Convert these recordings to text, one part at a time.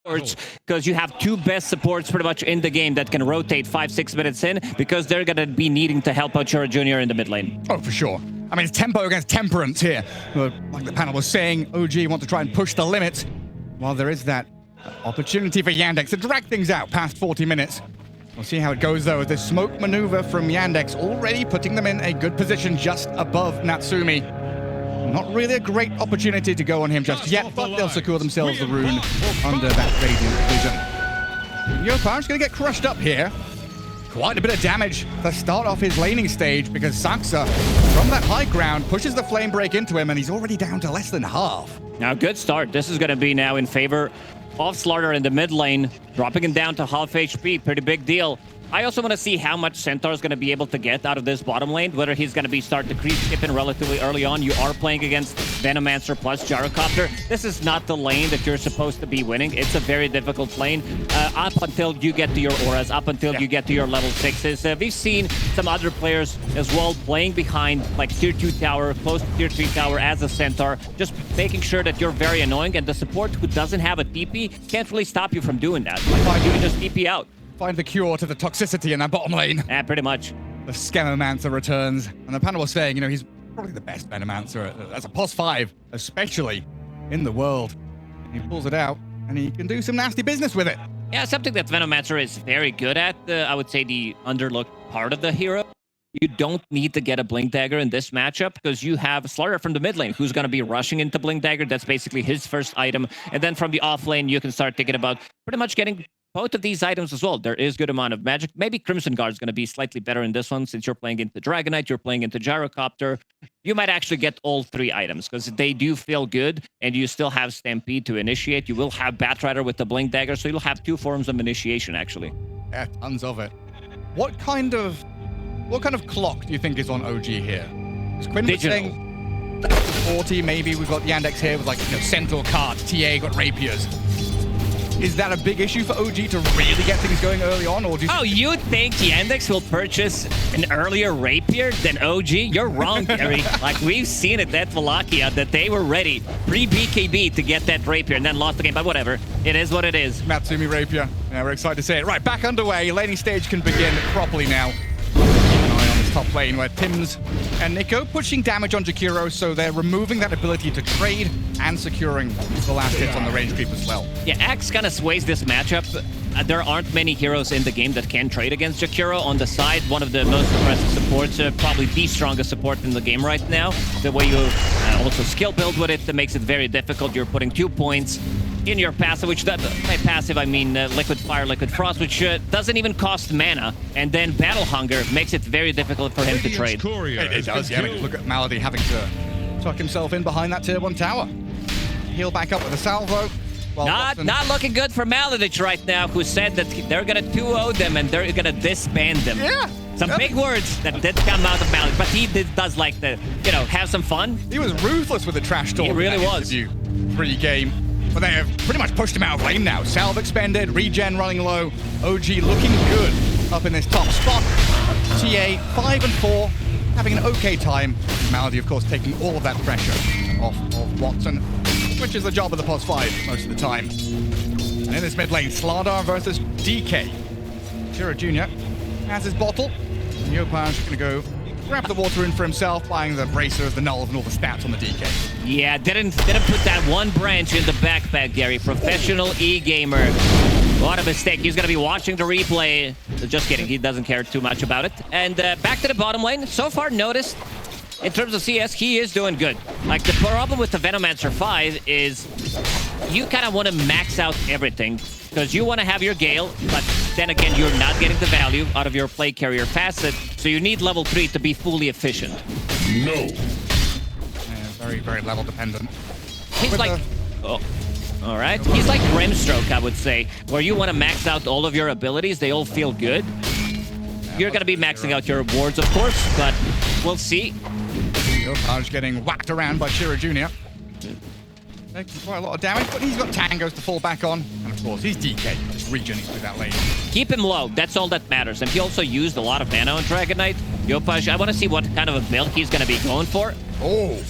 because you have two best supports pretty much in the game that can rotate 5-6 minutes in, because they're going to be needing to help out Chura Jr. in the mid lane. Oh, for sure. I mean, it's tempo against temperance here. Like the panel was saying, OG want to try and push the limits. While there is that opportunity for Yandex to drag things out past 40 minutes. We'll see how it goes, though, with this smoke maneuver from Yandex already putting them in a good position just above Natsumi. Not really a great opportunity to go on him just yet, but they'll secure themselves the rune under that Radiant Vision. Yopaj going to get crushed up here. Quite a bit of damage to start off his laning stage, because Saksa, from that high ground, pushes the flame break into him, and he's already down to less than half. Now, good start. This is going to be now in favor of Slaughter in the mid lane, dropping him down to half HP. Pretty big deal. I also want to see how much Centaur is going to be able to get out of this bottom lane, whether he's going to be start to creep skipping relatively early on. You are playing against Venomancer plus Gyrocopter. This is not the lane that you're supposed to be winning. It's a very difficult lane up until you get to your auras, up until you get to your level 6s. We've seen some other players as well playing behind like tier 2 tower, close to tier 3 tower as a Centaur, just making sure that you're very annoying, and the support who doesn't have a TP can't really stop you from doing that. Like, you can just TP out. Find the cure to the toxicity in that bottom lane. Yeah, pretty much. The Schemomancer returns, and the panel was saying, you know, he's probably the best Venomancer as a POS 5, especially in the world. He pulls it out, and he can do some nasty business with it. Yeah, something that Venomancer is very good at, I would say the underlooked part of the hero. You don't need to get a Blink Dagger in this matchup, because you have Slaughter from the mid lane who's going to be rushing into Blink Dagger. That's basically his first item. And then from the off lane, you can start thinking about pretty much getting both of these items as well. There is good amount of magic. Maybe Crimson Guard's going to be slightly better in this one, since you're playing into Dragonite, you're playing into Gyrocopter. You might actually get all three items, because they do feel good, and you still have Stampede to initiate. You will have Batrider with the Blink Dagger, so you'll have two forms of initiation, actually. Yeah, tons of it. What kind of clock do you think is on OG here? Is Quinn was saying 40, maybe we've got Yandex here with, like, you know, Centaur cards, TA got rapiers. Is that a big issue for OG to really get things going early on? Or do you think Yandex will purchase an earlier rapier than OG? You're wrong, Gary. Like, we've seen it at Wallachia that they were ready pre-BKB to get that rapier and then lost the game. But whatever, it is what it is. Natsumi rapier. Yeah, we're excited to see it. Right, back underway. Laning stage can begin properly now. Keep an eye on this top lane where Tims and Nico pushing damage on Jakiro, so they're removing that ability to trade and securing the last hits on the range creep as well. Yeah, Axe kind of sways this matchup. There aren't many heroes in the game that can trade against Jakiro. On the side, one of the most impressive supports, probably the strongest support in the game right now. The way you also skill build with it, that makes it very difficult. You're putting 2 points in your passive, which by passive I mean Liquid Fire, Liquid Frost, which doesn't even cost mana, and then Battle Hunger makes it very difficult for him to trade. It does, yeah. I mean, look at Malady having to tuck himself in behind that tier 1 tower. Heal back up with a salvo. Well, not looking good for Maladich right now, who said that they're gonna 2-0 them and they're gonna disband them. Yeah. Some big words that did come out of Maladich, but he does like to, you know, have some fun. He was ruthless with the trash talk. He really was. Pre-game. But they have pretty much pushed him out of lane now. Salve expended, regen running low. OG looking good up in this top spot. TA 5 and 4, having an okay time. Malady, of course, taking all of that pressure off of Watson, which is the job of the POS 5 most of the time. And in this mid lane, Slardar versus DK. Chura Jr. has his bottle. And Yopaj going to go grab the water in for himself, buying the bracers, the nulls, and all the stats on the DK. Yeah, didn't put that one branch in the backpack, Gary. Professional e-gamer. What a mistake. He's going to be watching the replay. Just kidding. He doesn't care too much about it. And back to the bottom lane. So far noticed, in terms of CS, he is doing good. Like, the problem with the Venomancer 5 is you kind of want to max out everything, because you want to have your Gale, but then again, you're not getting the value out of your play carrier facet, so you need level 3 to be fully efficient. No. Yeah, very, very level dependent. He's like... Oh. All right. He's like Grimstroke, I would say, where you want to max out all of your abilities. They all feel good. You're going to be maxing out your wards, of course, but we'll see. Yopaj getting whacked around by Chura Jr. Taking quite a lot of damage, but he's got tangos to fall back on. And of course, he's DK, just regening through that lane. Keep him low. That's all that matters. And he also used a lot of mana on Dragonite. Yopaj, I want to see what kind of a build he's going to be going for. Oh.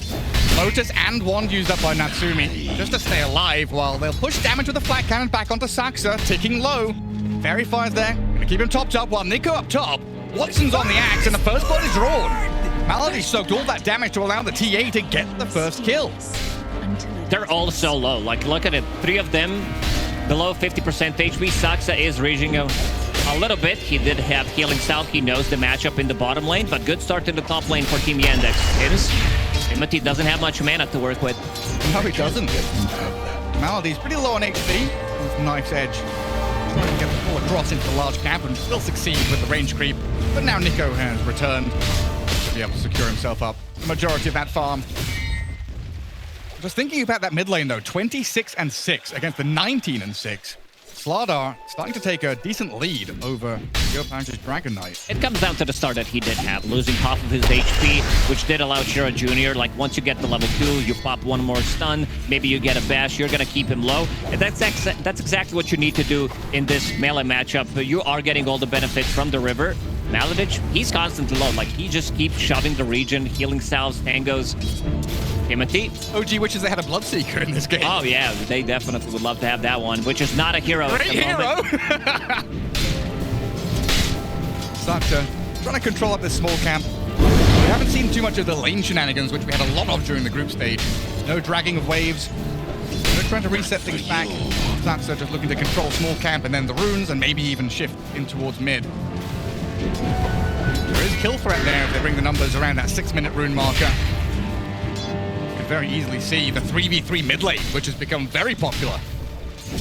Lotus and Wand used up by Natsumi just to stay alive while they'll push damage with the flat cannon back onto Saxa, ticking low. Fairy Fire's there, gonna keep him topped up while Nico up top. Watson's on the axe and the first blood is drawn. Malady soaked all that damage to allow the TA to get the first kill. They're all so low. Like, look at it. 3 of them below 50% HP. Saxa is raging a little bit. He did have healing salve. He knows the matchup in the bottom lane, but good start in the top lane for Team Yandex. Timothy doesn't have much mana to work with. No, he doesn't. Malady's pretty low on HP with Knife's Edge. Trying to get the ball across into the large gap and still succeed with the range creep. But now Nico has returned to be able to secure himself up the majority of that farm. Just thinking about that mid lane though, 26-6 against the 19-6. Slardar starting to take a decent lead over Yopaj's Dragon Knight. It comes down to the start that he did have, losing half of his HP, which did allow Shira Jr., like once you get to level 2, you pop one more stun, maybe you get a bash, you're gonna keep him low. And that's exactly what you need to do in this melee matchup. You are getting all the benefits from the river. Maladich, he's constantly low, like he just keeps shoving the region, healing salves, tangos. Timothy. OG wishes they had a Bloodseeker in this game. Oh yeah, they definitely would love to have that one, which is not a hero. Great hero! Saxa trying to control up this small camp. We haven't seen too much of the lane shenanigans, which we had a lot of during the group stage. No dragging of waves. They're trying to reset things back. Saxa just looking to control small camp and then the runes and maybe even shift in towards mid. There is kill threat there if they bring the numbers around that 6-minute rune marker. Very easily see the 3v3 mid lane, which has become very popular.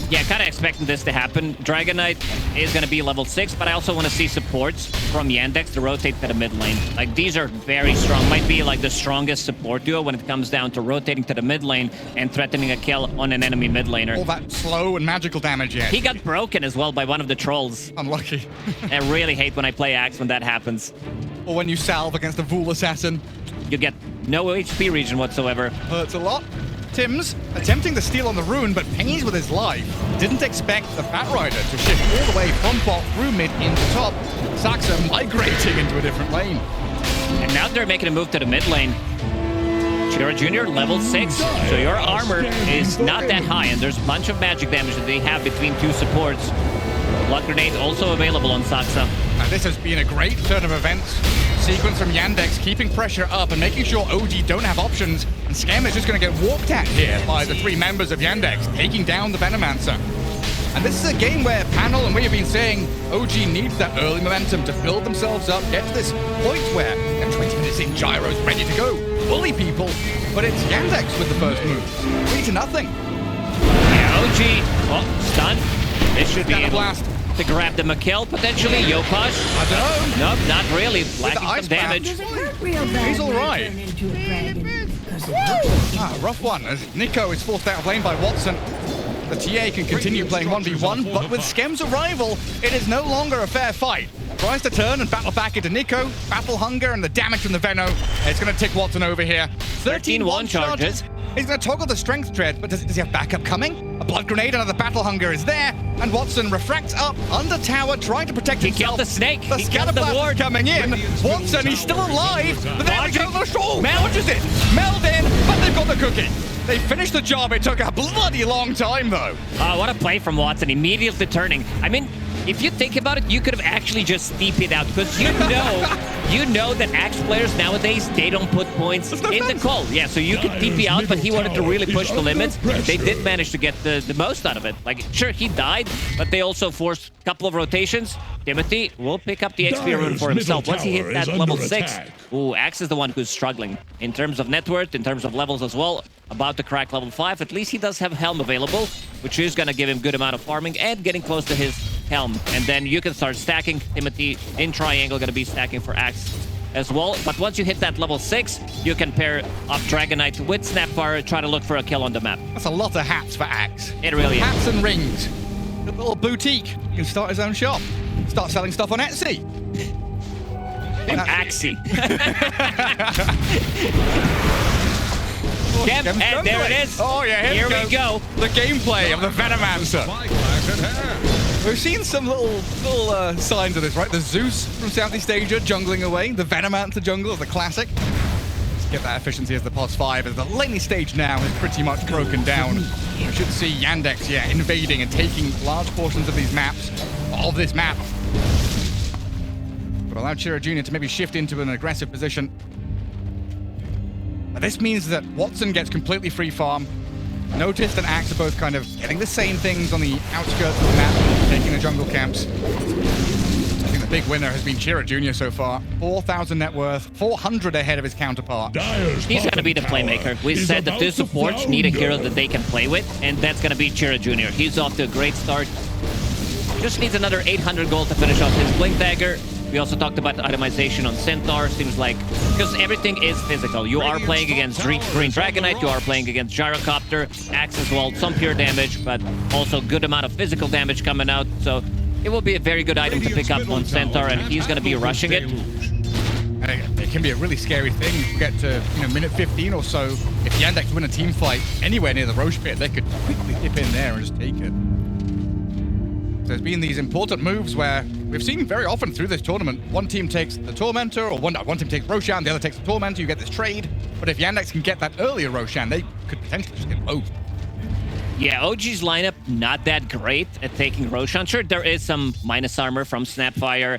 Yeah, kind of expecting this to happen. Dragon Knight is going to be level 6, but I also want to see supports from Yandex to rotate to the mid lane. Like, these are very strong. Might be like the strongest support duo when it comes down to rotating to the mid lane and threatening a kill on an enemy mid laner. All that slow and magical damage yet. He got broken as well by one of the trolls. Unlucky. I really hate when I play Axe when that happens. Or when you salve against a Vul Assassin. You get no HP regen whatsoever. Hurts a lot. Tims attempting to steal on the rune, but pays with his life. Didn't expect the Batrider to shift all the way from bot through mid into top. Saxa migrating into a different lane. And now they're making a move to the mid lane. Shira Jr. level 6, so your armor is not that high, and there's a bunch of magic damage that they have between 2 supports. Blood Grenade also available on Saxa. And this has been a great turn of events. Sequence from Yandex keeping pressure up and making sure OG don't have options. And Scam is just going to get walked at here by the 3 members of Yandex, taking down the Venomancer. And this is a game where Panel and we have been saying OG needs that early momentum to build themselves up, get to this point where they're 20 minutes in, Gyro's ready to go, bully people. But it's Yandex with the first moves, 3-0. Yeah, OG, stun. This should be able blast to grab the kill, potentially. Yopaj. I don't know. Nope, not really. Lacking some damage. He's all right. Rough one, as Nico is forced out of lane by Watson. The TA can continue playing 1v1, but with Skem's arrival, it is no longer a fair fight. Tries to turn and battle back into Nico. Battle hunger and the damage from the Veno. It's going to tick Watson over here. 13 one charges. He's going to toggle the strength tread, but does he have backup coming? A blood grenade, another battle hunger is there, and Watson refracts up under tower, trying to protect himself. He killed the snake. The He killed the Scatterblast ward. is coming in. Watson, he's still alive, but there we go. Oh, Meld. dodges it. Meld in, but they've got the cookie. They finished the job. It took a bloody long time, though. Oh, what a play from Watson, immediately turning. I mean, if you think about it, you could have actually just TP'd out, because you know that Axe players nowadays, they don't put points in the call. Yeah, so you could TP out, but he wanted to really push the limits. They did manage to get the most out of it. Like, sure, he died, but they also forced a couple of rotations. Timothy will pick up the XP rune for himself once he hits that level 6. Ooh, Axe is the one who's struggling in terms of net worth, in terms of levels as well. About to crack level 5. At least he does have Helm available, which is going to give him good amount of farming and getting close to his Helm. And then you can start stacking. Timothy in triangle going to be stacking for Axe as well. But once you hit that level 6, you can pair up Dragon Knight with Snapfire, try to look for a kill on the map. That's a lot of hats for Axe. It really is. Hats and rings. A little boutique. He can start his own shop. Start selling stuff on Etsy. Axie. And there it is. Oh yeah, here we go. The gameplay of the Venomancer. We've seen some little signs of this, right? The Zeus from Southeast Asia jungling away. The Venomancer jungle is the classic. to get that efficiency as the +5, as the laning stage now is pretty much broken down. We should see Yandex, invading and taking large portions of these maps, of this map. But allow Chira Jr. to maybe shift into an aggressive position. But this means that Watson gets completely free farm. Noticed and Axe are both kind of getting the same things on the outskirts of the map, taking the jungle camps. I think the big winner has been Chira Jr. so far. 4,000 net worth, 400 ahead of his counterpart. He's going to be the playmaker. We said that this supports need a hero that they can play with, and that's going to be Chira Jr. He's off to a great start. Just needs another 800 gold to finish off his Blink Dagger. We also talked about itemization on Centaur. Seems like, because everything is physical. You are playing against Green Dragonite, you are playing against Gyrocopter, Axe as well, some pure damage, but also good amount of physical damage coming out. So it will be a very good item to pick up on Centaur, and he's going to be rushing it. And it can be a really scary thing. You get to minute 15 or so. If Yandex win a team fight anywhere near the Roche pit, they could quickly dip in there and just take it. There's been these important moves where we've seen very often through this tournament. One team takes the Tormentor, or one team takes Roshan, the other takes the Tormentor. You get this trade. But if Yandex can get that earlier Roshan, they could potentially just get both. Yeah, OG's lineup not that great at taking Roshan. Sure, there is some minus armor from Snapfire.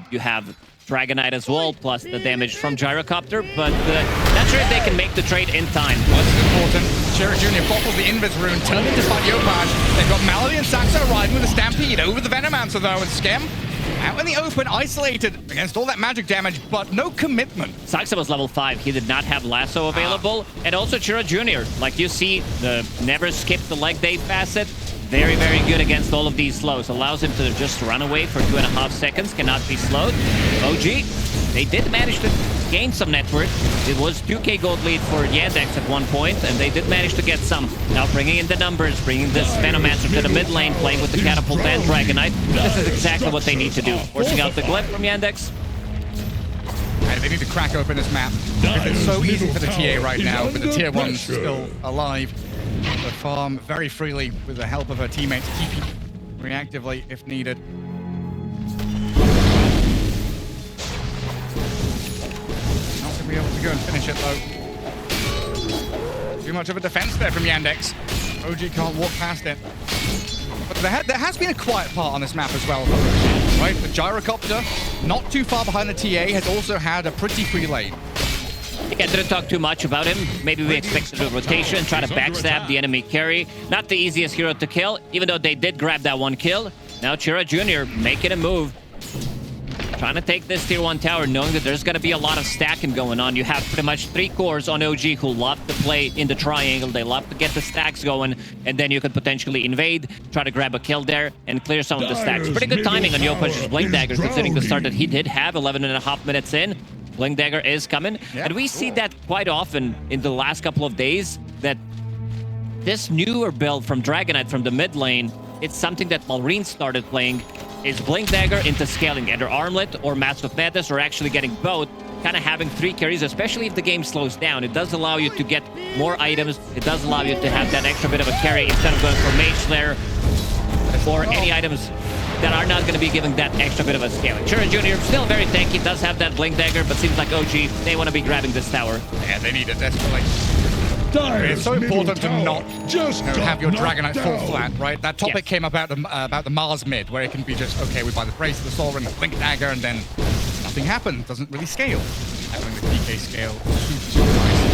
You have Dragonite as well, plus the damage from Gyrocopter, but not sure if they can make the trade in time. Well, this is important. Chira Jr. bottles the Invis rune, turned into fight Yopaj. They've got Malady and Saxo riding with a Stampede over the Venomancer though, and Skem out in the open, isolated against all that magic damage, but no commitment. Saxo was level 5. He did not have Lasso available. And also Chira Jr. Like you see, the never skip the leg day facet. Very, very good against all of these slows. Allows him to just run away for 2.5 seconds. Cannot be slowed. OG, they did manage to gain some net worth. It was 2k gold lead for Yandex at one point, and they did manage to get some. Now bringing in the numbers, bringing this Venomancer to the mid lane, playing with the Catapult and Dragonite. This is exactly what they need to do. Forcing out the Glyph from Yandex. And they need to crack open this map. It's so easy for the TA right now, but the tier 1's still alive. To farm very freely with the help of her teammates, keeping reactively if needed. Not going to be able to go and finish it though. Too much of a defense there from Yandex. OG can't walk past it. But there has been a quiet part on this map as well, right? The Gyrocopter, not too far behind the TA, has also had a pretty free lane. Yeah, didn't talk too much about him. Maybe we expected a rotation, try to backstab the enemy carry. Not the easiest hero to kill, even though they did grab that one kill. Now Chira Jr. making a move. Trying to take this tier 1 tower, knowing that there's going to be a lot of stacking going on. You have pretty much 3 cores on OG who love to play in the triangle. They love to get the stacks going, and then you could potentially invade, try to grab a kill there, and clear some of the stacks. Pretty good timing on Yopaj's Blink Dagger, considering the start that he did have 11.5 minutes in. Blink Dagger is coming, and we see that quite often in the last couple of days, that this newer build from Dragonite from the mid lane, it's something that Malrine started playing, is Blink Dagger into scaling either Armlet or Mask of Madness, or actually getting both, kind of having 3 carries, especially if the game slows down. It does allow you to get more items, it does allow you to have that extra bit of a carry instead of going for Mage Slayer or any items that are not going to be giving that extra bit of a scaling. Chira Jr. still very tanky, does have that Blink Dagger, but seems like OG, they want to be grabbing this tower. Yeah, they need it desperately. It's so important to not have your Dragonite full flat, right? That topic came about the Mars mid, where it can be just, okay, we buy the Brace, the Soul Ring, the Blink Dagger, and then nothing happens. Doesn't really scale. Having the DK scale, super nice.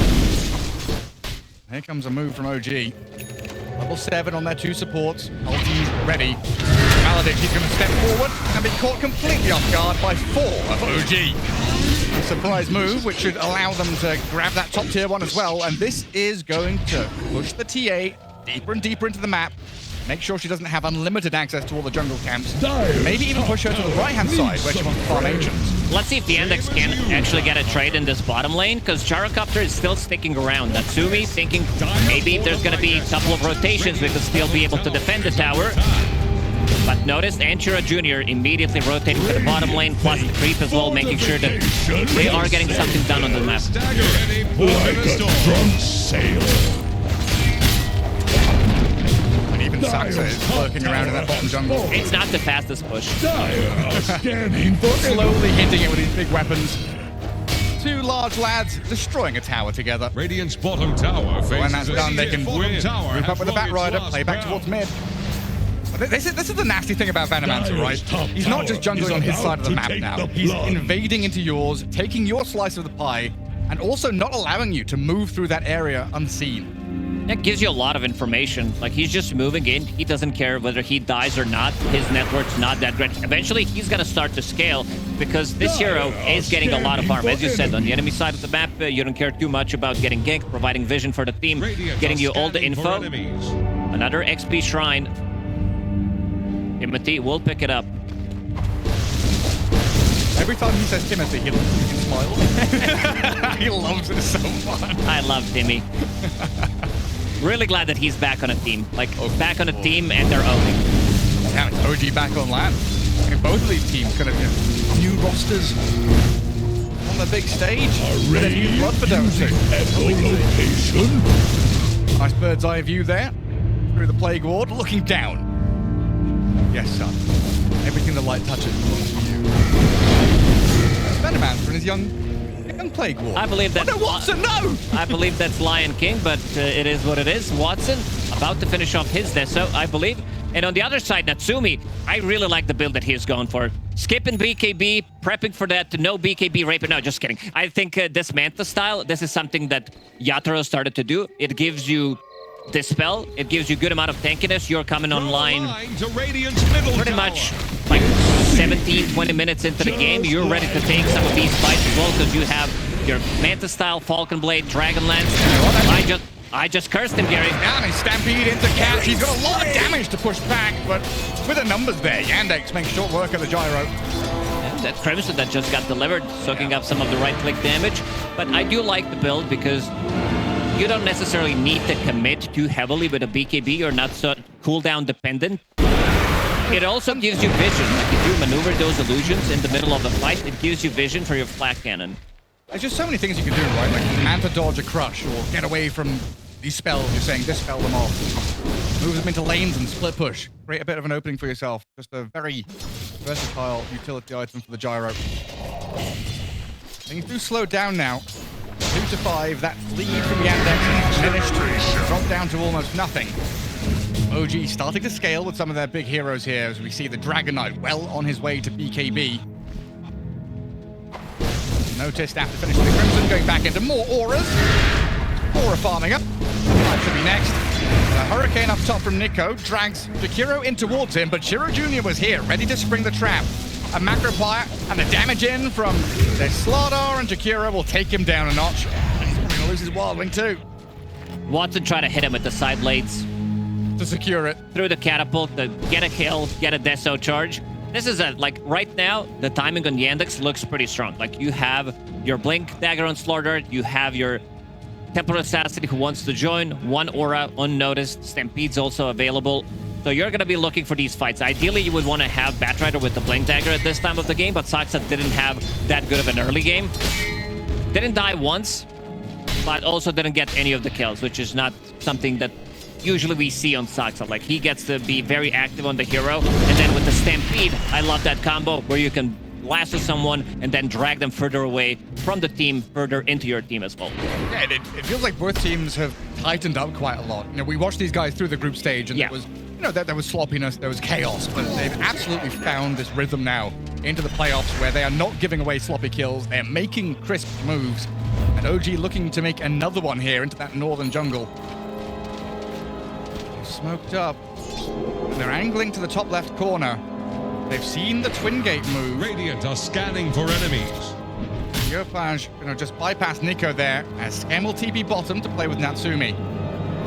Here comes a move from OG. Level 7 on their 2 supports. Ulti ready. Malady, he's going to step forward and be caught completely off guard by 4 of OG. A surprise move, which should allow them to grab that top tier 1 as well. And this is going to push the TA deeper and deeper into the map. Make sure she doesn't have unlimited access to all the jungle camps. Maybe even push her to the right-hand side where she wants to farm Ancients. Let's see if the Yandex can actually get a trade in this bottom lane, because Gyrocopter is still sticking around. Natsumi thinking maybe if there's going to be a couple of rotations, we could still be able to defend the tower. But notice Chira Jr. immediately rotating to the bottom lane, plus the creep as well, making sure that they are getting something done on the map. Like a drunk sailor. Even Saxa is lurking around in that bottom jungle. It's not the fastest push. Scanning for slowly hitting it with these big weapons two large lads destroying a tower together. Radiant's bottom tower faces When that's done, they can bottom group tower up with the has Batrider, lost play back ground. towards mid. But this is the nasty thing about Venomancer, right? top He's not just tower jungling is on his about side of the to map take now. the He's plunge. invading into yours, taking your slice of the pie, and also not allowing you to move through that area unseen. That gives you a lot of information. Like, he's just moving in. He doesn't care whether he dies or not. His network's not that great. Eventually, he's going to start to scale because this hero is getting a lot of farm. As you said, on the enemy side of the map, you don't care too much about getting ganked, providing vision for the team, Radiant getting are you all the scanning for info. enemies. Another XP shrine. Timothy will pick it up. Every time he says Timothy, he smiles. He loves it so much. I love Timmy. Really glad that he's back on a team. Like, back on a team and they're owning. Damn, it's OG back on land. I mean, both of these teams kind of new rosters on the big stage. With a new blood for them too. Echolocation. Nice bird's eye view there. Through the Plague Ward, looking down. Yes, son. Everything the light touches belongs to you. Venomancer and his young Plague Ward. I believe that. Oh, no, Watson, no! I believe that's Lion King, but it is what it is. Watson about to finish off his Deso, I believe. And on the other side, Natsumi, I really like the build that he's going for. Skipping BKB, prepping for that to no BKB rape. No, just kidding. I think this Manta style, this is something that Yatoro started to do. It gives you Dispel. It gives you good amount of tankiness. You're coming online To Radiant's middle pretty tower. much like 17, 20 minutes into the game. You're ready to take some of these fights as well because you have your Manta style, Falcon Blade, Dragonlance. I just cursed him, Gary. Down and Stampede into catch. He's got a lot of damage to push back, but with the numbers there, Yandex makes short work of the gyro. Yeah, that Crimson that just got delivered, soaking up some of the right-click damage. But I do like the build because you don't necessarily need to commit too heavily with a BKB. You're not so cooldown dependent. It also gives you vision. Like if you maneuver those illusions in the middle of a fight, it gives you vision for your flat cannon. There's just so many things you can do, right? Like Manta dodge a crush or get away from these spells. You're saying dispel them off. Move them into lanes and split push. Create a bit of an opening for yourself. Just a very versatile utility item for the gyro. Things do slow down now. 2-5. That lead from Yandex is diminished. Dropped down to almost nothing. OG starting to scale with some of their big heroes here as we see the Dragon Knight well on his way to BKB. Noticed after finishing the Crimson, going back into more auras. Aura farming up. That should be next. The Hurricane up top from Nico drags Jakiro in towards him, but Shiro Jr. was here, ready to spring the trap. A macro fire and the damage in from the Slardar, and Jakiro will take him down a notch. And he's probably going to lose his Wildling too. Watson try to hit him with the side blades. To secure it. Through the catapult, to get a kill, get a Deso charge. This is like, right now, the timing on Yandex looks pretty strong. Like, you have your Blink Dagger on Slaughter, you have your Temporal Assassin who wants to join, one aura unnoticed, Stampede's also available. So you're going to be looking for these fights. Ideally, you would want to have Batrider with the Blink Dagger at this time of the game, but Saksa didn't have that good of an early game. Didn't die once, but also didn't get any of the kills, which is not something that usually we see on Saksa. Like, he gets to be very active on the hero, and then with the Stampede, I love that combo where you can lasso someone and then drag them further away from the team, further into your team as well. Yeah, it feels like both teams have tightened up quite a lot. You know, we watched these guys through the group stage, and Yeah. there was, you know, there was sloppiness, there was chaos, but they've absolutely found this rhythm now into the playoffs where they are not giving away sloppy kills, they're making crisp moves, and OG looking to make another one here into that northern jungle. Smoked up. They're angling to the top left corner. They've seen the Twin Gate move. Radiant are scanning for enemies. Yopaj, just bypass Nico there as Scam will TP bottom to play with Natsumi.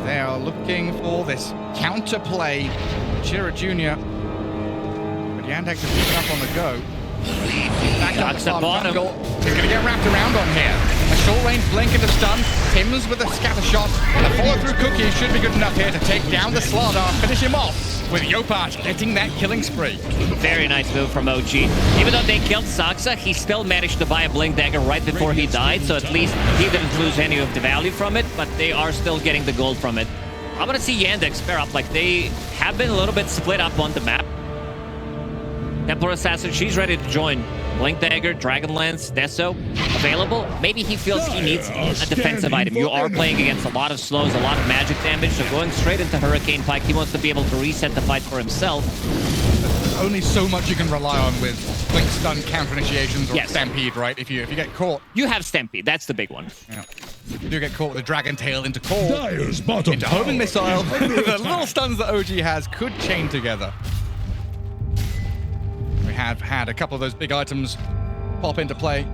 They are looking for this counterplay. Chira Jr. But Yandex is keeping up on the go. Back up Knocks the at bottom. jungle. He's going to get wrapped around on here. A short range blink into stun. Tim's with a scatter shot. And a follow through cookie should be good enough here to take down the Slardar. Finish him off with Yopaj getting that killing spree. Very nice move from OG. Even though they killed Saksa, he still managed to buy a Blink Dagger right before he died, so at least he didn't lose any of the value from it, but they are still getting the gold from it. I'm gonna see Yandex pair up. Like, they have been a little bit split up on the map. Templar Assassin, she's ready to join. Blink Dagger, Dragon Lance, Deso available. Maybe he feels he needs a defensive item. You are playing against a lot of slows, a lot of magic damage, so going straight into Hurricane Pike, he wants to be able to reset the fight for himself. There's only so much you can rely on with Blink Stun counter initiations or Yes. Stampede, right? If you get caught, You have Stampede, that's the big one. yeah. If you do get caught with a Dragon Tail into Core, Dire's bottom into Homing tower. Missile, the little stuns that OG has could chain together. We have had a couple of those big items pop into play.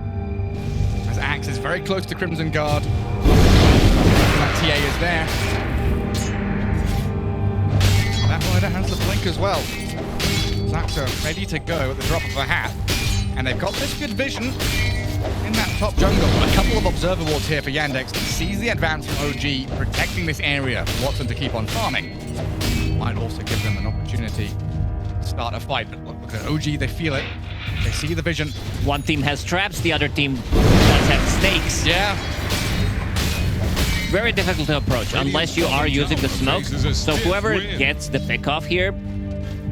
As Axe is very close to Crimson Guard. That TA is there. That rider has the blink as well. Zaps are ready to go at the drop of a hat. And they've got this good vision in that top jungle. A couple of observer wards here for Yandex. Sees the advance from OG, protecting this area for Watson to keep on farming. Might also give them an opportunity to start a fight. But look at OG, they feel it. They see the vision. One team has traps, the other team does have snakes. Yeah. Very difficult to approach unless you are using the smoke. So whoever gets the pick-off here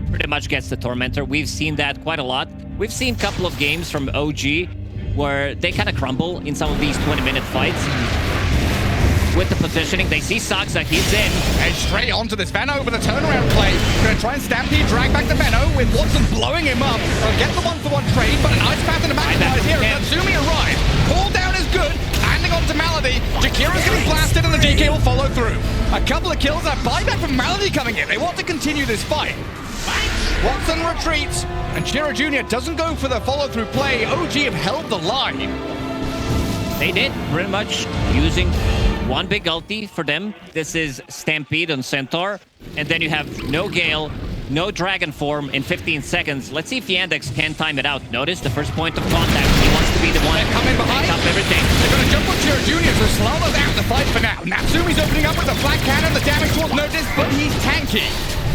pretty much gets the Tormentor. We've seen that quite a lot. We've seen a couple of games from OG where they kind of crumble in some of these 20-minute fights. With the positioning, they see Saksa, he's in. And straight onto this Venno with a turnaround play. Gonna try and Stampede, drag back the Venno with Watson blowing him up. They'll get the one-for-one trade, but an ice path in the back is here. Natsumi arrives. Call down is good. Handing on to Malady. Jakira's getting blasted and the DK will follow through. A couple of kills, a buyback from Malady coming in. They want to continue this fight. Watson retreats, and Chira Jr. doesn't go for the follow-through play. OG have held the line. They did, pretty much using one big ulti for them. This is Stampede on Centaur. And then you have no Gale, no Dragon Form in 15 seconds. Let's see if Yandex can time it out. Notice the first point of contact. He wants to be the one They're coming behind. to top everything. They're going to jump on Chira Jr., so Slava's out the fight for now. Natsumi's opening up with a flat cannon. The damage was noticed, but he's tanky.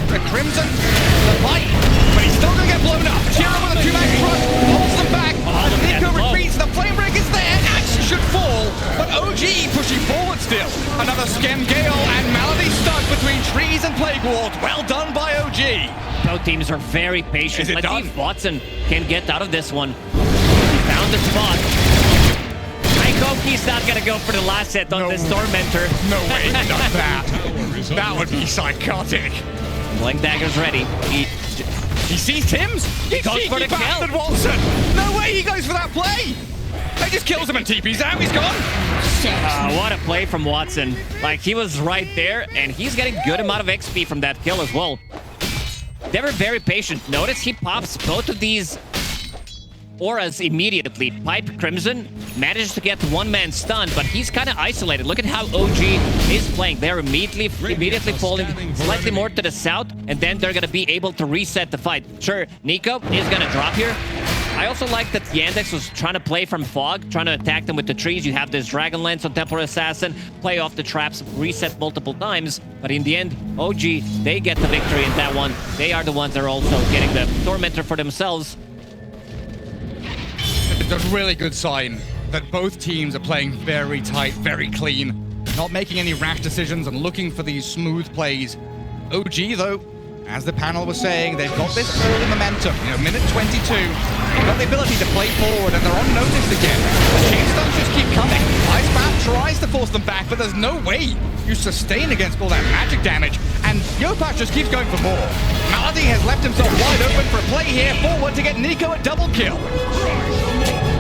The Crimson, the fight, but he's still going to get blown up. Chira with a 2-man crush, holds them back. As Nico retreats, the flame break is there. Axe should fall, but OG pushing forward still. Another Schem Gale and Malady stuck between trees and Plague Wards. Well done by OG. Both teams are very patient. Is it Let's done? see if Watson can get out of this one. He found the spot. I hope he's not going to go for the last hit on this Tormentor. No way, not that. Tower is That under would be psychotic. Blink Dagger's ready. He sees Tim's. He goes for the kill. bastard Watson. No way he goes for that play. They just kills him and TP's out. He's gone. What a play from Watson. Like, he was right there, and he's getting good amount of XP from that kill as well. They were very patient. Notice he pops both of these auras immediately. Pipe Crimson managed to get one-man stun, but he's kind of isolated. Look at how OG is playing. They're immediately falling slightly more to the south, and then they're going to be able to reset the fight. Sure, Nico is going to drop here. I also like that Yandex was trying to play from fog, trying to attack them with the trees. You have this Dragon Lance on Templar Assassin, play off the traps, reset multiple times. But in the end, OG, they get the victory in that one. They are the ones that are also getting the Tormentor for themselves. It's a really good sign that both teams are playing very tight, very clean, not making any rash decisions and looking for these smooth plays. OG, though, as the panel was saying, they've got this early momentum. You know, minute 22, they've got the ability to play forward, and they're on notice again. The chain stuns just keep coming. Icepath tries to force them back, but there's no way you sustain against all that magic damage. And Yopaj just keeps going for more. Malady has left himself wide open for a play here forward to get Nico a double kill.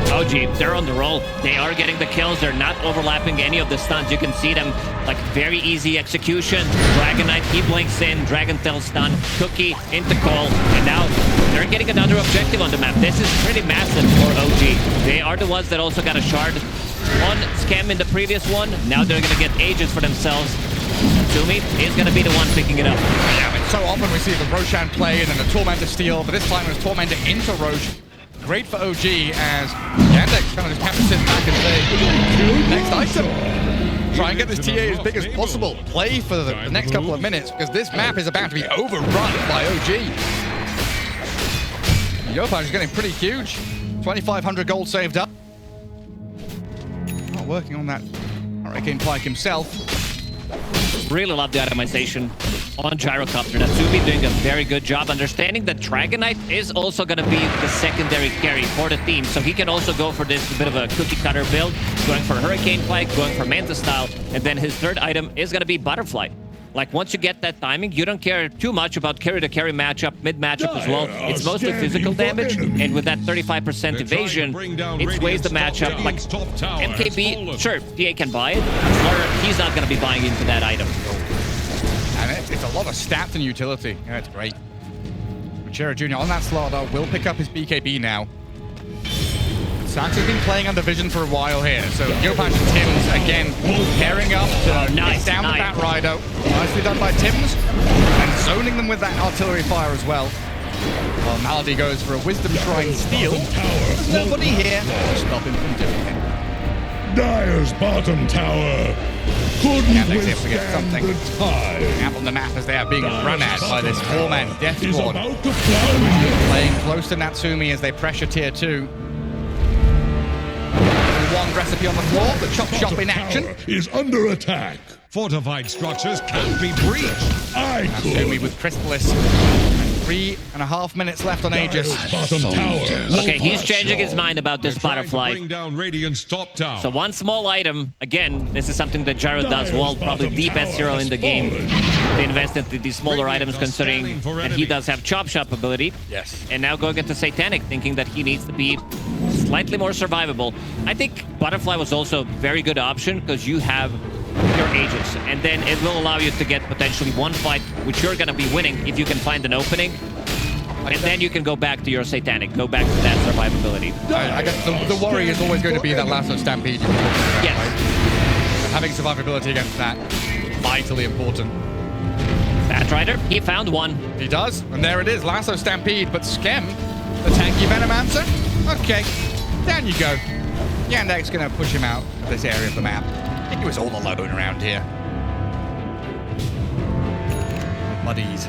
OG, they're on the roll. They are getting the kills. They're not overlapping any of the stuns. You can see them, like, very easy execution. Dragon Knight, he blinks in. Dragon Tail stun. Cookie into Cole. And now they're getting another objective on the map. This is pretty massive for OG. They are the ones that also got a shard on Schem in the previous one. Now they're going to get Aegis for themselves. Natsumi is going to be the one picking it up. Yeah, I mean, so often we see the Roshan play and then the Tormentor steal, but this time it was Tormentor into Roche. Great for OG as Yandex kind of just have to sit back and say, next item. Try and get this TA as big as possible. Play for the next couple of minutes because this map is about to be overrun by OG. Yopaj is getting pretty huge. 2,500 gold saved up. Not working on that Hurricane Pike himself. Really love the itemization. on Gyrocopter. Natsumi doing a very good job understanding that Dragonite is also going to be the secondary carry for the team. So he can also go for this bit of a cookie cutter build, going for Hurricane Flight, going for Manta Style, and then his third item is going to be Butterfly. Like, once you get that timing, you don't care too much about carry-to-carry matchup, mid-matchup as well. It's mostly physical damage, and with that 35% evasion, it sways the matchup. Like, MKB, sure, TA can buy it, or he's not going to be buying into that item. And it's a lot of stats and utility. Yeah, it's great. Chera Jr. on that Slardar will pick up his BKB now. Sax has been playing under vision for a while here, so Yopaj and Tims again pairing up to nice, down the Bat Rider. Nicely done by Tims, and zoning them with that artillery fire as well. While Malady goes for a Wisdom Shrine steal. There's nobody here to stop him from doing it. Dire's bottom tower couldn't Yandex able to get withstand something the tide. out on the map as they are being run at by this four-man death Is squad. about to flourish. Playing close to Natsumi as they pressure tier 2. One recipe on the floor, the chop shop in action. Tower is under attack. Fortified structures can't be breached. Natsumi with Crystallis. 3.5 minutes left on Aegis. Bottom tower. Okay, he's changing his mind about this Trying to Butterfly. bring down Radiant's top tower. So one small item, again, this is something that Gyro does well, probably the best hero in the game. They invested in these smaller items considering that he does have Chop Shop ability. Yes. And now going into Satanic, thinking that he needs to be slightly more survivable. I think Butterfly was also a very good option because you have your Aegis, and then it will allow you to get potentially one fight which you're going to be winning if you can find an opening. And then you can go back to your Satanic, go back to that survivability. I guess the worry is always going to be that Lasso Stampede. Yes. Having survivability against that, vitally important. Bat Rider, he found one. He does, and there it is, Lasso Stampede, but Skem, the tanky Venomancer. Okay, down you go. Yandex gonna push him out of this area of the map. I think he was all alone around here. Muddies.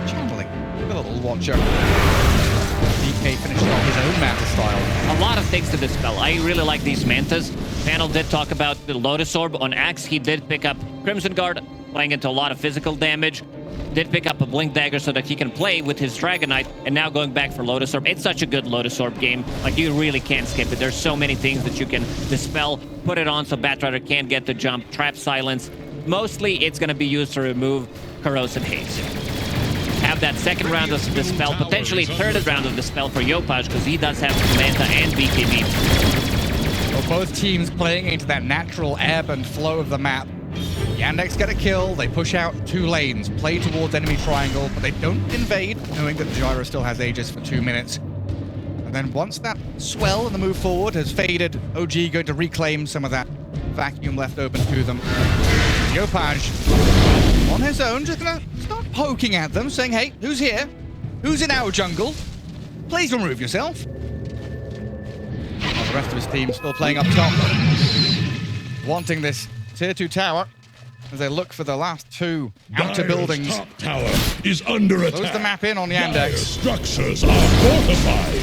Channeling. The little watcher. DK finishing off his own Manta style. A lot of things to dispel. I really like these Mantas. Panel did talk about the Lotus Orb on Axe. He did pick up Crimson Guard, playing into a lot of physical damage. Did pick up a Blink Dagger so that he can play with his Dragonite, and now going back for Lotus Orb. It's such a good Lotus Orb game. Like, you really can't skip it. There's so many things that you can dispel, put it on so Batrider can't get the jump, trap silence. Mostly, it's going to be used to remove Corrosive Haze. Have that second round of Dispel, potentially third round of Dispel for Yopaj, because he does have Manta and BKB. Well, both teams playing into that natural ebb and flow of the map. Yandex get a kill, they push out 2 lanes, play towards enemy triangle, but they don't invade, knowing that Gyro still has Aegis for 2 minutes. And then once that swell and the move forward has faded, OG going to reclaim some of that vacuum left open to them. Yopaj, on his own, just gonna start poking at them, saying, hey, who's here? Who's in our jungle? Please remove yourself. While the rest of his team still playing up top, wanting this Tier 2 tower as they look for the last 2 outer Dire's buildings. top tower is under attack. Close the map in on Dire's Yandex. structures are fortified.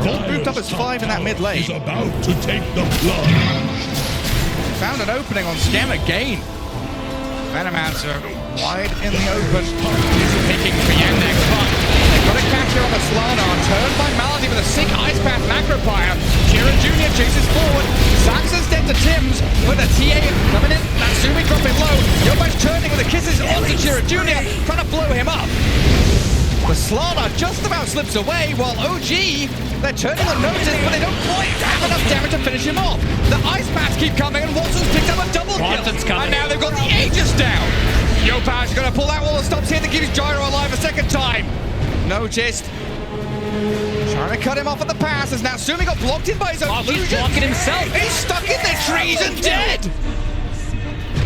Gold moved up as 5 in that mid lane. Is about to take the plunge. Found an opening on Skem again. Venomancer wide in the open. Easy picking for Yandex, but they've got a catch here on the Slardar. Turned by Malady with a sick Ice Path Macropire. Kieran Jr. chases forward. Saxon's dead to Tims, but the TA coming in. Natsumi dropping low. Yopaj turning with the kisses onto Kieran Jr. trying to blow him up. The Slardar just about slips away, while OG, they're turning on notice, but they don't quite have enough damage to finish him off. The Ice Paths keep coming, and Watson's picked up a double Watson's kill. coming. And now they've got the Aegis down. Yopaj is going to pull out all the stops here to keep his Gyro alive a second time. Noticed. Trying to cut him off at the pass as Natsumi got blocked in by his own He's illusion. blocking himself. He's stuck in the trees and dead.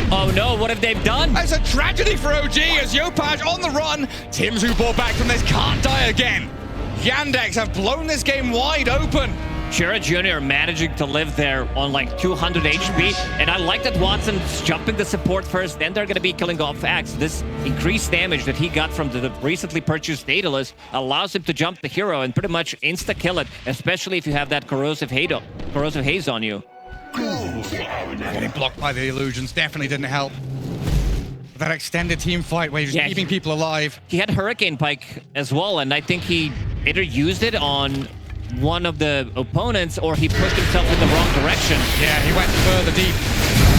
Oh no, what have they done? It's a tragedy for OG as Yopaj on the run. Tims, who brought back from this, can't die again. Yandex have blown this game wide open. Chera Jr. managing to live there on like 200 HP, and I like that Watson's jumping the support first, then they're going to be killing off Axe. This increased damage that he got from the recently purchased Daedalus allows him to jump the hero and pretty much insta-kill it, especially if you have that corrosive haze on you. Go for our Getting blocked by the illusions definitely didn't help. That extended team fight where you're just keeping people alive. He had Hurricane Pike as well, and I think he either used it on one of the opponents or he pushed himself in the wrong direction. Yeah, he went further deep.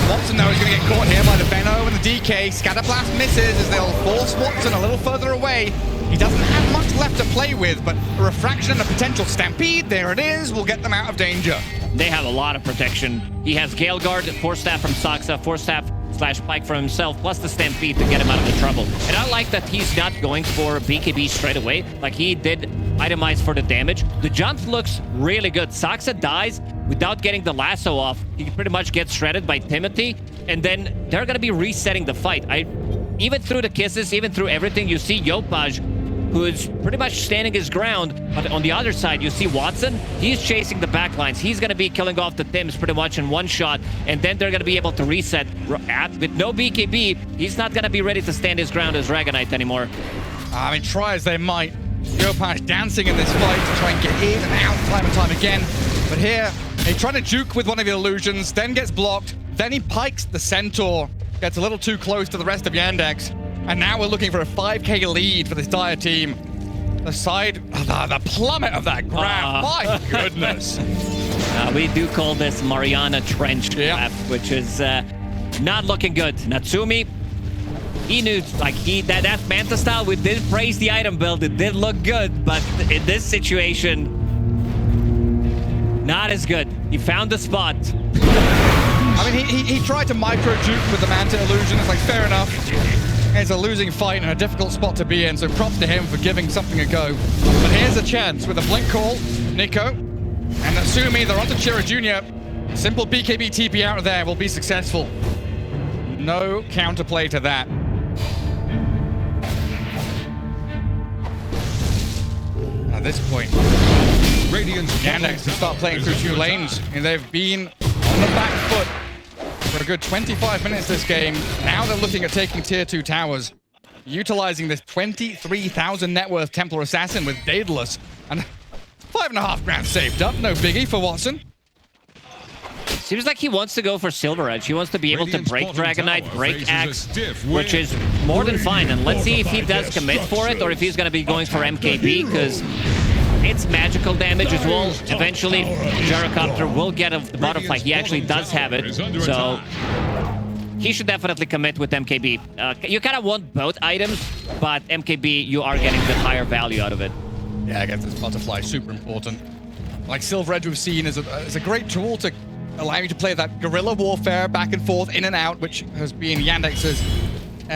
Watson, though, is going to get caught here by the Benno and the DK. Scatterblast misses as they'll force Watson a little further away. He doesn't have much left to play with, but a refraction and a potential stampede, there it is, will get them out of danger. They have a lot of protection. He has Gale Guard, Force Staff from Saksa, Force Staff / Pike for himself, plus the Stampede to get him out of the trouble. And I like that he's not going for BKB straight away. Like, he did itemize for the damage. The jump looks really good. Saksa dies without getting the lasso off. He pretty much gets shredded by Timothy, and then they're going to be resetting the fight. Even through the kisses, even through everything, you see Yopaj, who is pretty much standing his ground. But on the other side, you see Watson. He's chasing the backlines. He's going to be killing off the Tims pretty much in one shot. And then they're going to be able to reset. With no BKB, he's not going to be ready to stand his ground as Dragonite anymore. I mean, try as they might. Yopaj dancing in this fight to try and get in and out time and time again. But here, he tried to juke with one of the illusions, then gets blocked. Then he pikes the Centaur. Gets a little too close to the rest of Yandex. And now we're looking for a 5k lead for this Dire team. The side, the plummet of that graph, my goodness. We do call this Mariana Trench graph, which is not looking good. Natsumi, he knew, like, that Manta style, we did praise the item build, it did look good, but in this situation, not as good. He found the spot. I mean, he tried to micro juke with the Manta illusion. It's like, fair enough. It's a losing fight and a difficult spot to be in, so props to him for giving something a go. But here's a chance with a blink call, Nico, and Natsumi, they're onto Chira Jr. Simple BKB TP out of there will be successful. No counterplay to that. At this point, Yandex to start playing through 2 lanes, and they've been on the back foot for a good 25 minutes this game. Now they're looking at taking tier 2 towers, utilizing this 23,000 net worth Templar Assassin with Daedalus, and 5.5 grand saved up, no biggie for Watson. Seems like he wants to go for Silver Edge. He wants to be able to break Dragonite, break Axe, which is more than fine. And let's see if he does commit for it or if he's going to be going for MKB, because it's magical damage as well. Eventually, Gyrocopter will get the butterfly. He actually does have it, so he should definitely commit with MKB. You kind of want both items, but MKB, you are getting the higher value out of it. Yeah, I guess this butterfly is super important. Like Silver Edge we've seen is a great tool to allow you to play that guerrilla warfare back and forth, in and out, which has been Yandex's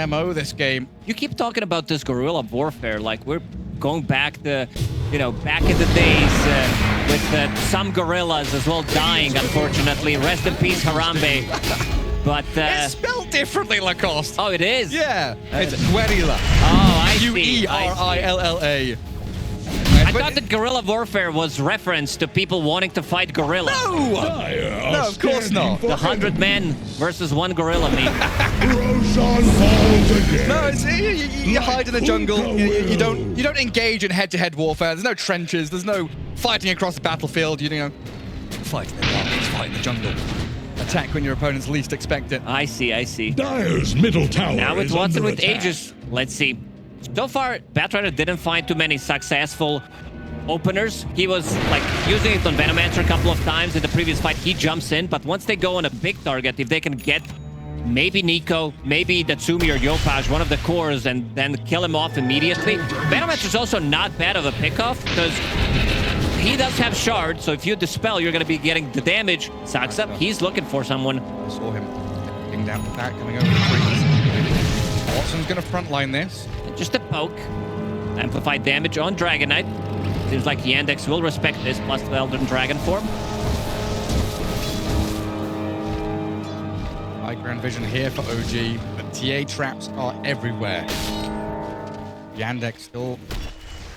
MO this game. You keep talking about this guerrilla warfare like we're going back to, back in the days with some gorillas as well dying, unfortunately. Rest in peace, Harambe. But it's spelled differently, Lacoste. Oh, it is? Yeah, it's guerrilla. Oh, I see. Uerilla. I thought that guerrilla warfare was reference to people wanting to fight gorillas. No, of course not. The 100 men versus 1 gorilla meet. Roshan falls again. No, it's, you hide in the jungle. You don't engage in head-to-head warfare. There's no trenches. There's no fighting across the battlefield. Fight in the darkness, fight in the jungle. Attack when your opponents least expect it. I see. Dire's middle tower. Now with is Watson under with attack. Aegis, let's see. So far, Batrider didn't find too many successful openers. He was like using it on Venomancer a couple of times in the previous fight. He jumps in, but once they go on a big target, if they can get maybe Nico, maybe Natsumi or Yopaj, one of the cores, and then kill him off immediately. Venomancer is also not bad of a pickoff because he does have shards, so if you dispel, you're going to be getting the damage. Saksa, he's looking for someone. I saw him getting down the back, coming over the trees. Watson's going to frontline this. Just a poke. Amplified damage on Dragonite. Seems like Yandex will respect this, plus the Elden Dragon form. High ground vision here for OG. The TA traps are everywhere. Yandex still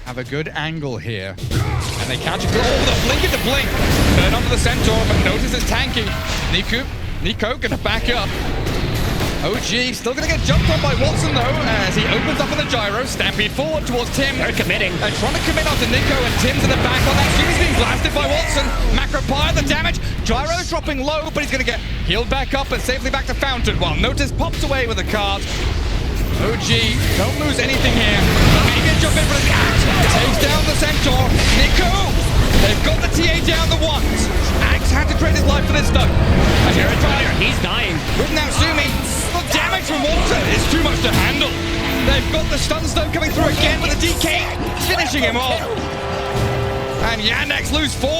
have a good angle here. And they catch it. Oh, the blink into blink. Turn onto the Centaur, but notice it's tanky. Nico gonna back up. OG still going to get jumped on by Watson, though, as he opens up on the gyro. Stampede forward towards Tim. They're committing. Trying to commit onto Nico, and Tim's in the back on that. He's being blasted by Watson. Macropire, the damage. Gyro's dropping low, but he's going to get healed back up and safely back to Fountain. While Notice pops away with the card. OG, don't lose anything here. Maybe a jump in for the cat. Takes down the Centaur. Nico! They've got the TA down the ones. Axe had to trade his life for this, though. And here it's right. He's dying. With Natsumi, the damage from Walter is too much to handle. They've got the stun stone coming through again with a DK, finishing him off. And Yandex lose 4.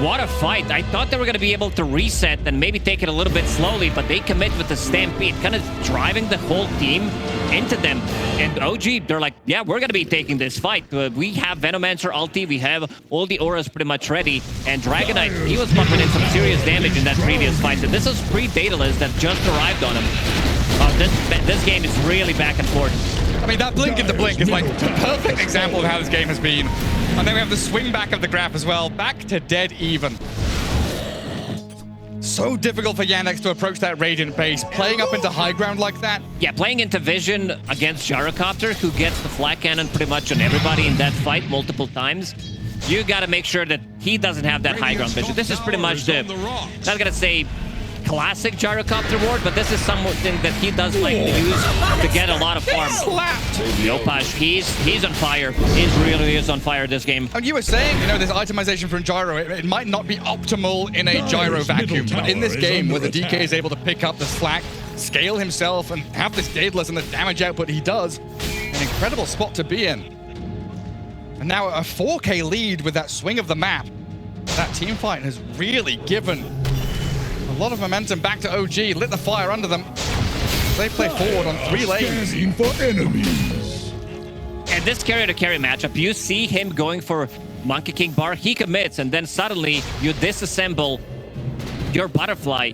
What a fight. I thought they were going to be able to reset and maybe take it a little bit slowly, but they commit with the Stampede, kind of driving the whole team into them. And OG, they're like, yeah, we're going to be taking this fight. We have Venomancer ulti, we have all the auras pretty much ready, and Dragonite, he was pumping in some serious damage in that previous fight. And this is pre-Daedalus that just arrived on him. This game is really back and forth. I mean, that blink in the blink is like the perfect example of how this game has been. And then we have the swing back of the graph as well, back to dead even. So difficult for Yandex to approach that Radiant base, playing up into high ground like that. Yeah, playing into Vision against Gyrocopter, who gets the flag cannon pretty much on everybody in that fight multiple times. You gotta make sure that he doesn't have that high ground vision. This is pretty much the, not gonna say classic Gyrocopter ward, but this is something that he does like to use to get a lot of farm. Yopaj, he's on fire. He really is on fire this game. And you were saying, you know, this itemization from Gyro, it might not be optimal in a Gyro vacuum, but in this game where the DK is able to pick up the slack, scale himself, and have this Daedalus and the damage output he does, an incredible spot to be in. And now a 4K lead with that swing of the map. That team fight has really given a lot of momentum back to OG, lit the fire under them. They play forward on 3 lanes. Scanning for enemies. And this carry-to-carry matchup, you see him going for Monkey King bar, he commits, and then suddenly you disassemble your butterfly.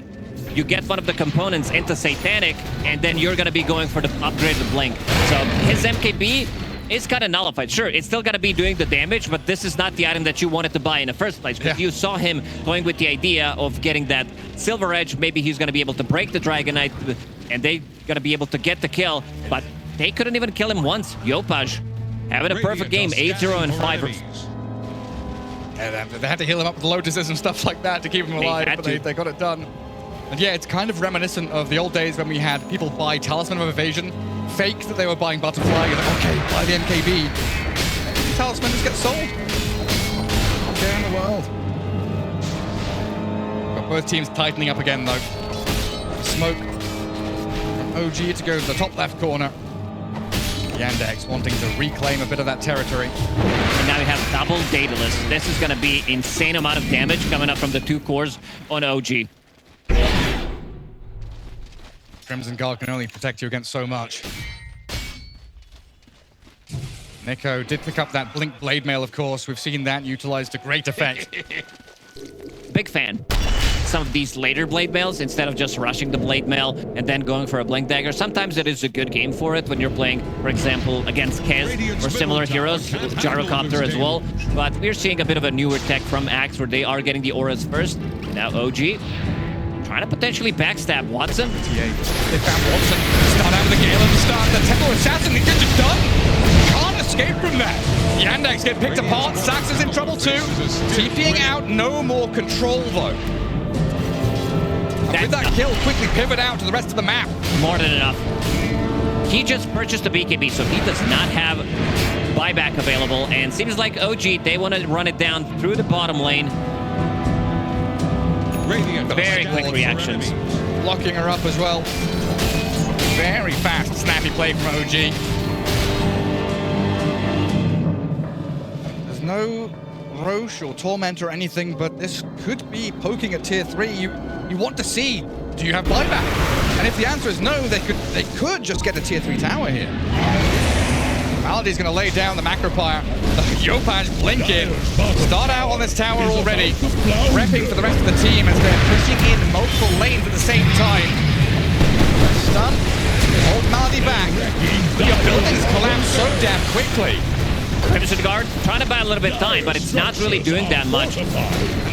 You get one of the components into Satanic, and then you're going to be going for the upgraded Blink. So his MKB is kind of nullified. Sure, it's still going to be doing the damage, but this is not the item that you wanted to buy in the first place, because you saw him going with the idea of getting that Silver Edge. Maybe he's going to be able to break the Dragonite, and they're going to be able to get the kill, but they couldn't even kill him once. Yopaj having a perfect game, 8-0 and 5. Yeah, they had to heal him up with lotuses and stuff like that to keep him alive, but they got it done. And yeah, it's kind of reminiscent of the old days when we had people buy Talisman of Evasion, fake that they were buying Butterfly, and like, okay, buy the MKB. Talisman just gets sold. Okay, in the world. Got both teams tightening up again, though. Smoke from OG to go to the top left corner. Yandex wanting to reclaim a bit of that territory. And now we have double Daedalus. This is going to be insane amount of damage coming up from the 2 cores on OG. Crimson Guard can only protect you against so much. Nico did pick up that Blink Blade Mail, of course. We've seen that utilized to great effect. Big fan. Some of these later Blade Mails, instead of just rushing the Blade Mail and then going for a Blink Dagger, sometimes it is a good game for it when you're playing, for example, against Kez or similar heroes, Gyrocopter as well. But we're seeing a bit of a newer tech from Axe where they are getting the auras first. Now OG trying to potentially backstab Watson. Yeah, they found Watson. Start out with the Gale at the start. The Temple Assassin, he's just done. Can't escape from that. Yandex get picked apart. Sax is in trouble too. TPing out, no more control though. With that kill, quickly pivot out to the rest of the map. More than enough. He just purchased a BKB, so he does not have buyback available. And seems like OG, they want to run it down through the bottom lane. Very quick reactions. Locking her up as well. Very fast, snappy play from OG. There's no Roche or Torment or anything, but this could be poking at tier 3. You want to see, do you have buyback? And if the answer is no, they could just get a tier 3 tower here. Malady's gonna lay down the Macropire. Yopaj blink in. Start out on this tower already. Prepping for the rest of the team as they're pushing in multiple lanes at the same time. Stun. Hold Malady back. Your buildings collapse so damn quickly. Crimson Guard, trying to buy a little bit of time, but it's not really doing that much.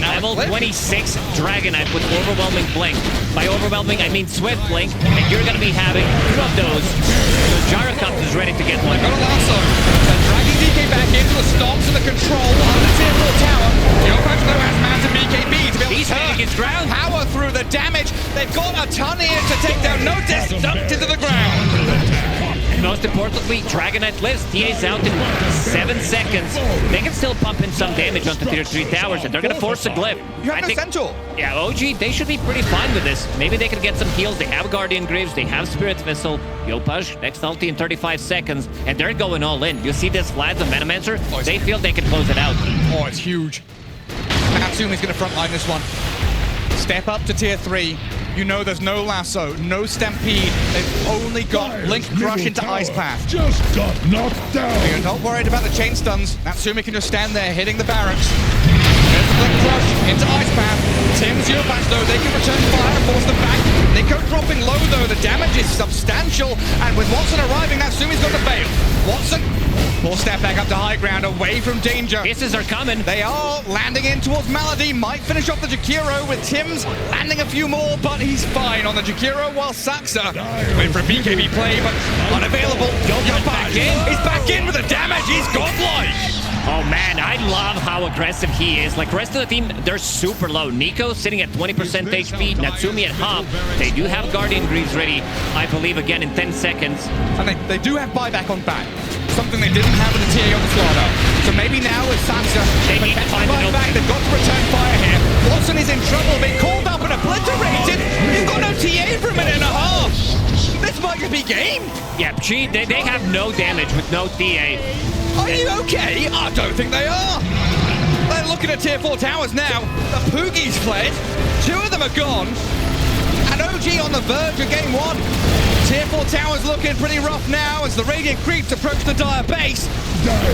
Level 26 Dragonite with Overwhelming Blink. By Overwhelming, I mean Swift Blink, and you're going to be having 2 of those. So Gyrocopter is ready to get one. Got a lasso. They're dragging DK back into the stomps and the control on the tier 4 tower. Yopaj though has mounted BKB to be able He's to hitting his ground. power through the damage. They've got a ton here to take down. No death dumped into the ground. And most importantly, Dragonite lives. TA's out in 7 seconds. They can still pump in some damage onto tier 3 towers, and they're going to force a glyph. You have no Centaur. Yeah, OG, they should be pretty fine with this. Maybe they can get some heals. They have Guardian Greaves, they have Spirit Vessel. Yopaj, next ulti in 35 seconds, and they're going all in. You see this Vlad, the Venomancer? They feel they can close it out. Oh, it's huge. Natsumi's going to frontline this one. Step up to tier 3. You know there's no lasso, no stampede. They've only got Blink Crush into Ice Path. Just got knocked down. You're not worried about the chain stuns. Natsumi can just stand there hitting the barracks. There's Blink Crush into Ice Path. Tim's Yopaj though, they can return fire and force them back. Nico dropping low though, the damage is substantial. And with Watson arriving, Natsumi's got to fail. Watson, 4-step back up to high ground, away from danger. Kisses are coming. They are landing in towards Malady. Might finish off the Jakiro with Tim's landing a few more, but he's fine on the Jakiro while Saxa went for a BKB play, but unavailable. Yopaj is back in with the damage. He's godlike. Oh man, I love how aggressive he is. Like, the rest of the team, they're super low. Nico sitting at 20% HP, Natsumi at half. They do have Guardian Greaves ready, I believe, again in 10 seconds. And they do have buyback on back. Something they didn't have with the TA on the slaughter. So maybe now with Saxa, They need to find an buyback, they've got to return fire here. Watson is in trouble, being called up and obliterated. You've got no TA for a minute and a half. This might just be game. Yeah, they have no damage with no TA. Are you okay? I don't think they are. They're looking at tier 4 towers now. The Poogie's fled. 2 of them are gone. And OG on the verge of game 1. Tier 4 towers looking pretty rough now as the Radiant Creeps approach the Dire base.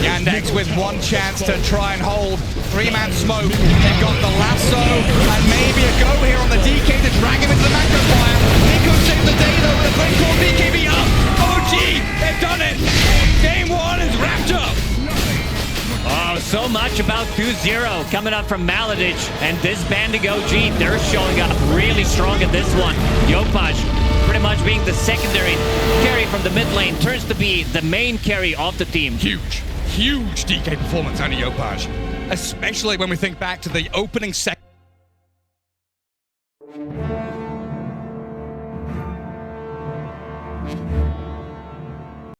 Yandex with one chance to try and hold. 3-man smoke. They've got the lasso and maybe a go here on the DK to drag him into the macro fire. Nico saves the day though with a blink called BKB up. OG, they've done it. Game 1 is wrapped up. Oh, so much about 2-0 coming up from Maladich. And this Banding OG, they're showing up really strong in this one. Yopaj pretty much being the secondary carry from the mid lane, turns to be the main carry of the team. Huge, huge DK performance out of Yopaj. Especially when we think back to the opening second.